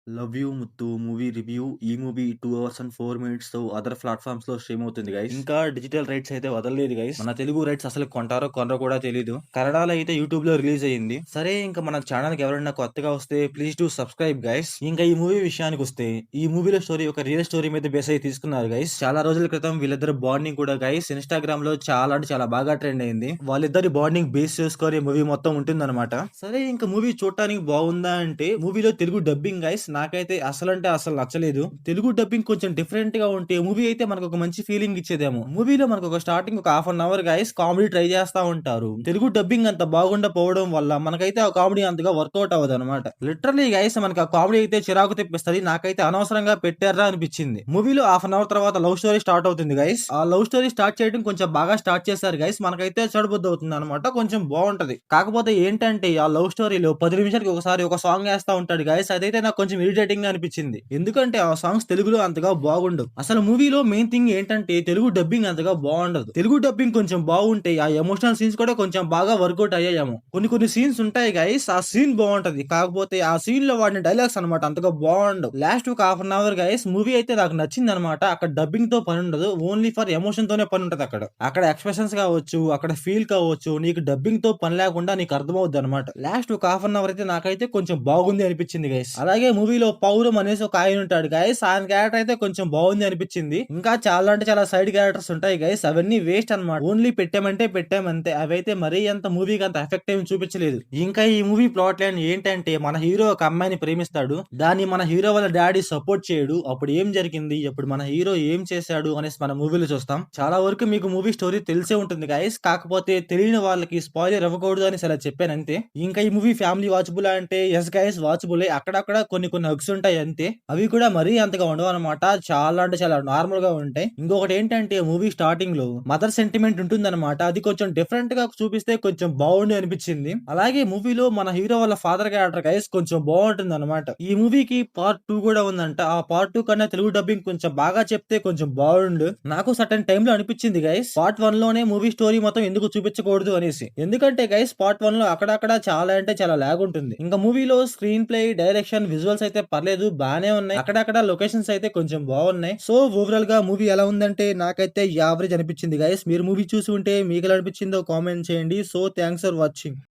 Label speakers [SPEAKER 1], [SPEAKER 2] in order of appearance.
[SPEAKER 1] 'Love you Muthu' movie review. ఈ movie 2 hours and 4 మినిట్స్‌తో other ప్లాట్‌ఫార్మ్స్‌లో స్ట్రీమ్ అవుతుంది గైస్. ఇంకా డిజిటల్ రైట్స్ అయితే వదలలేదు గైస్. మన తెలుగు రైట్స్ అసలు కొంటారో కొనరో కూడా తెలీదు. కన్నడలో అయితే యూట్యూబ్‌లో రిలీజ్ అయ్యింది. సరే ఇంకా మన ఛానెల్‌కి ఎవరైనా కొత్తగా వస్తే ప్లీజ్ డు సబ్స్క్రైబ్ గైస్. ఇంకా ఈ మూవీ విషయానికొస్తే ఈ మూవీలో స్టోరీ ఒక రియల్ స్టోరీ మీద బేస్ అయ్యి తీసుకున్నారు గైస్. చాలా రోజుల క్రితం వీళ్ళిద్దరు బాండింగ్ కూడా గైస్ ఇన్‌స్టాగ్రామ్‌లో చాలా అంటే చాలా బాగా ట్రెండ్ అయింది. వాళ్ళిద్దరి బాండింగ్ బేస్ చేసుకొని మూవీ మొత్తం ఉంటుందన్నమాట. సరే ఇంకా మూవీ చూడటానికి బాగుందా అంటే మూవీలో తెలుగు డబ్బింగ్ గైస్ నాకైతే అసలంటే అసలు నచ్చలేదు. తెలుగు డబ్బింగ్ కొంచెం డిఫరెంట్ గా ఉంటే మూవీ అయితే మనకు ఒక మంచి ఫీలింగ్ ఇచ్చేదేమో. మూవీలో మనకు ఒక స్టార్టింగ్ ఒక half an hour guys comedy try చేస్తా ఉంటారు. తెలుగు డబ్బింగ్ అంత బాగుండకపోవడం వల్ల మనకైతే ఆ కామెడీ అంతగా వర్కౌట్ అవ్వదు అనమాట. లిటరలీ గైస్ మనకి ఆ కామెడీ అయితే చిరాకు తెప్పిస్తుంది. నాకైతే అనవసరంగా పెట్టారా అనిపించింది. మూవీలో హాఫ్ అన్ అవర్ తర్వాత లవ్ స్టోరీ స్టార్ట్ అవుతుంది గైస్. ఆ లవ్ స్టోరీ స్టార్ట్ చేయడం కొంచెం బాగా స్టార్ట్ చేశారు గైస్. మనకైతే చెడబుద్ధి అవుతుంది అనమాట. కొంచెం బాగుంటది. కాకపోతే ఏంటంటే ఆ లవ్ స్టోరీలో 10 నిమిషాలకి ఒకసారి ఒక సాంగ్ వేస్తా ఉంటాడు గైస్. అదైతే నాకు కొంచెం ఇరిటేటింగ్ గా అనిపించింది. ఎందుకంటే ఆ సాంగ్స్ తెలుగులో అంతగా బాగుండవు. అసలు మూవీలో మెయిన్ థింగ్ ఏంటంటే తెలుగు డబ్బింగ్ అంతగా బాగుండదు. తెలుగు డబ్బింగ్ కొంచెం బాగుంటే ఆ ఎమోషనల్ సీన్స్ కూడా కొంచెం బాగా వర్కౌట్ అయ్యాయేమో. కొన్ని కొన్ని సీన్స్ ఉంటాయి గైస్. ఆ సీన్ బాగుంటది. కాకపోతే ఆ సీన్ లో వాడిన డైలాగ్స్ అనమాట అంతగా బాగుండవు. లాస్ట్ ఒక half an hour guys movie అయితే నాకు నచ్చింది అనమాట. అక్కడ డబ్బింగ్ తో పని ఉండదు. ఓన్లీ ఫర్ ఎమోషన్ తోనే పని ఉంటది అక్కడ. అక్కడ ఎక్స్‌ప్రెషన్స్ కావచ్చు, అక్కడ ఫీల్ కావచ్చు, నీకు డబ్బింగ్ తో పని లేకుండా నీకు అర్థమవుద్ది అనమాట. లాస్ట్ ఒక హాఫ్ అన్ అవర్ అయితే నాకైతే కొంచెం బాగుంది అనిపించింది గైస్. అలాగే మూవీలో పౌరం అనేసి ఒక ఆయన ఉంటాడు గైస్. ఆయన క్యారెక్టర్ అయితే కొంచెం బాగుంది అనిపించింది. ఇంకా చాలా అంటే చాలా సైడ్ క్యారెక్టర్స్ ఉంటాయి గైస్. అవన్నీ వేస్ట్ అనమాట. ఓన్లీ పెట్టామంటే పెట్టామంతే. అవైతే మరీ అంత మూవీకి అంత ఎఫెక్ట్ ఏమి చూపించలేదు. ఇంకా ఈ మూవీ ప్లాట్ లైన్ ఏంటంటే మన హీరో ఒక అమ్మాయిని ప్రేమిస్తాడు. దాన్ని మన హీరో వాళ్ళ డాడీ సపోర్ట్ చేయడు. అప్పుడు ఏం జరిగింది, అప్పుడు మన హీరో ఏం చేశాడు అనేసి మన మూవీలో చూస్తాం. చాలా వరకు మీకు మూవీ స్టోరీ తెలిసే ఉంటుంది గైస్. కాకపోతే తెలియని వాళ్ళకి స్పాయిలర్ ఇవ్వకూడదు అని అలా చెప్పాను అంతే. ఇంకా ఈ మూవీ ఫ్యామిలీ వాచబుల్ అంటే ఎస్ గైస్ వాచబులే. అక్కడక్కడ కొన్ని కొన్ని హగ్స్ ఉంటాయి అంతే. అవి కూడా మరీ అంతగా ఉండవు అనమాట. చాలా అంటే చాలా నార్మల్ గా ఉంటాయి. ఇంకొకటి ఏంటంటే మూవీ స్టార్టింగ్ లో మదర్ సెంటిమెంట్ ఉంటుందన్నమాట. అది కొంచెం డిఫరెంట్ గా చూపిస్తే కొంచెం బాగుండి అనిపించింది. అలాగే మూవీలో మన హీరో వాళ్ళ ఫాదర్ క్యారెక్టర్ గైస్ కొంచెం బాగుంటుంది అనమాట. ఈ మూవీకి పార్ట్ 2 కూడా ఉందంట. ఆ పార్ట్ 2 కన్నా తెలుగు డబ్బింగ్ కొంచెం బాగా చెప్తే కొంచెం బాగుండు. నాకు సర్టన్ టైమ్ లో అనిపించింది గైస్ పార్ట్ 1 లోనే మూవీ స్టోరీ మొత్తం ఎందుకు చూపించకూడదు అనేసి. ఎందుకంటే గైస్ పార్ట్ 1 లో అక్కడక్కడ చాలా అంటే చాలా లాగ్ ఉంటుంది. ఇంకా మూవీలో స్క్రీన్ ప్లే, డైరెక్షన్, విజువల్స్ అయితే పర్లేదు బానే ఉన్నాయి. అక్కడక్కడ లొకేషన్స్ అయితే కొంచెం బాగున్నాయి. సో ఓవరాల్ గా మూవీ ఎలా ఉందంటే నాకైతే యావరేజ్ అనిపించింది గైస్. మీరు మూవీ చూసి ఉంటే మీకు ఎలా అనిపించిందో కామెంట్ చేయండి. So thanks for watching.